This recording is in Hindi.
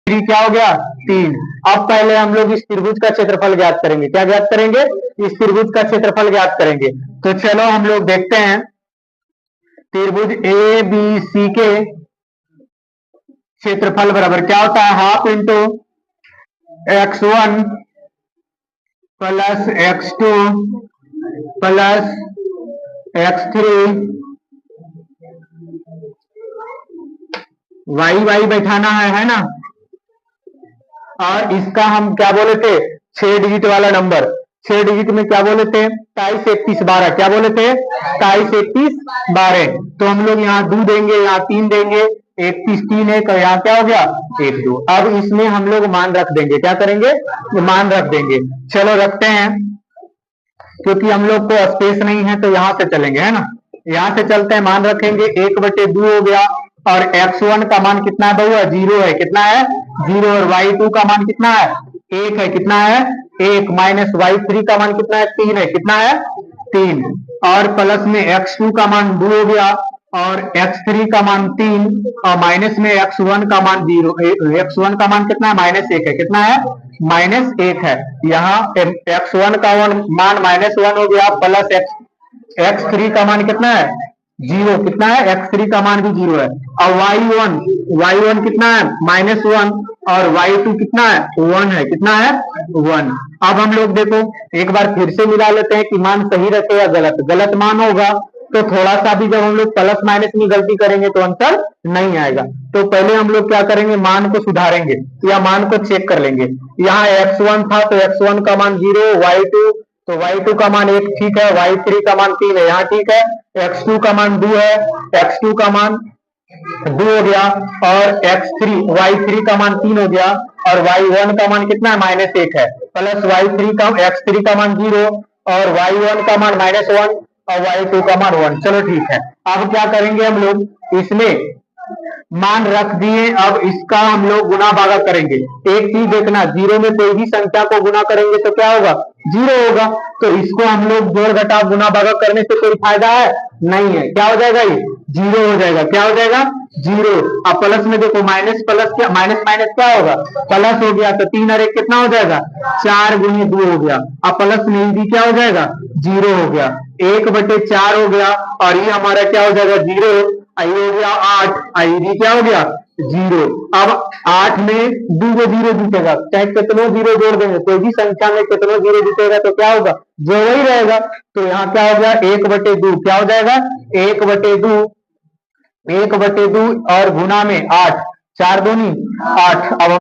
3 क्या हो गया 3। अब पहले हम लोग इस त्रिभुज का क्षेत्रफल ज्ञात करेंगे। क्या ज्ञात करेंगे? इस त्रिभुज का क्षेत्रफल ज्ञात करेंगे। तो चलो हम लोग देखते हैं त्रिभुज ए बी सी के क्षेत्रफल बराबर क्या होता है, half into x1 plus x2 plus x3 y बैठाना है ना। और इसका हम क्या बोले थे, 6 डिजिट वाला नंबर। 6 डिजिट में क्या बोले थे, 23 31 12। क्या बोले थे, 23 31 12। तो हम लोग यहाँ 2 देंगे, यहाँ 3 देंगे, 31 3 1, और यहाँ क्या हो गया 1 2। अब इसमें हम लोग मान रख देंगे। क्या करेंगे, मान रख देंगे। चलो रखते हैं, क्योंकि हम लोग को स्पेस नहीं है तो यहाँ से चलेंगे, है ना। यहाँ से चलते हैं, मान रखेंगे 1/2 हो गया। और x1 का मान कितना है बहुआ, 0 है। कितना है 0। और y2 का मान कितना है 1 है। कितना है 1। माइनस y3 का मान कितना है 3 है। कितना है 3। और प्लस में x2 का मान 2 हो गया, और x3 का मान 3, और माइनस में x1 का मान 0। x1 का मान कितना है -1 है। कितना है -1 है। यहाँ x1 का मान -1 हो गया, प्लस x3 का मान कितना है 0। कितना है x3 का मान भी 0 है। और y1 कितना है -1, और y2 कितना है 1 है। कितना है 1। अब हम लोग देखो एक बार फिर से मिला लेते हैं कि मान सही रखे या गलत। गलत मान होगा तो थोड़ा सा भी जब हम लोग प्लस माइनस में गलती करेंगे तो आंसर नहीं आएगा। तो पहले हम लोग क्या करेंगे, मान को सुधारेंगे या मान को चेक कर लेंगे। यहाँ x1 था तो x1 का मान 0, y2 तो y2 का मान 1 ठीक है, y3 का मान 3 है, यहाँ ठीक है। x2 का मान 2 है, x2 का मान 2 हो गया, और y3 का मान 3 हो गया, और y1 का मान कितना है -1 है, प्लस x3 का मान 0, और y1 का मान -1, और y2 का मान 1। चलो ठीक है। अब क्या करेंगे हम लोग, इसमें मान रख दिए, अब इसका हम लोग गुना भागा करेंगे। एक चीज देखना, 0 में कोई भी संख्या को गुना करेंगे तो क्या होगा 0 होगा। तो इसको हम लोग जोड़ घटाव गुना भागा करने से कोई फायदा है नहीं है। क्या हो जाएगा, ये 0 हो जाएगा। क्या हो जाएगा 0। अब प्लस में देखो, माइनस प्लस क्या, माइनस माइनस क्या होगा प्लस हो गया। तो 3 और 1 कितना हो जाएगा 4 गुनी 2 हो गया। अब प्लस में भी क्या हो जाएगा 0 हो गया, 1/4 हो गया, और ये हमारा क्या हो जाएगा 0। आई हो गया 8, आई भी क्या हो गया 0। अब 8 में 2 को 0 जीतेगा, चाहे कितनों 0 जोड़ देंगे, कोई भी संख्या में कितनों 0 जीतेगा तो क्या होगा जो वही रहेगा। तो यहाँ क्या हो गया 1/2। क्या हो जाएगा 1/2 और गुना में 8, 4 दूनी 8। अब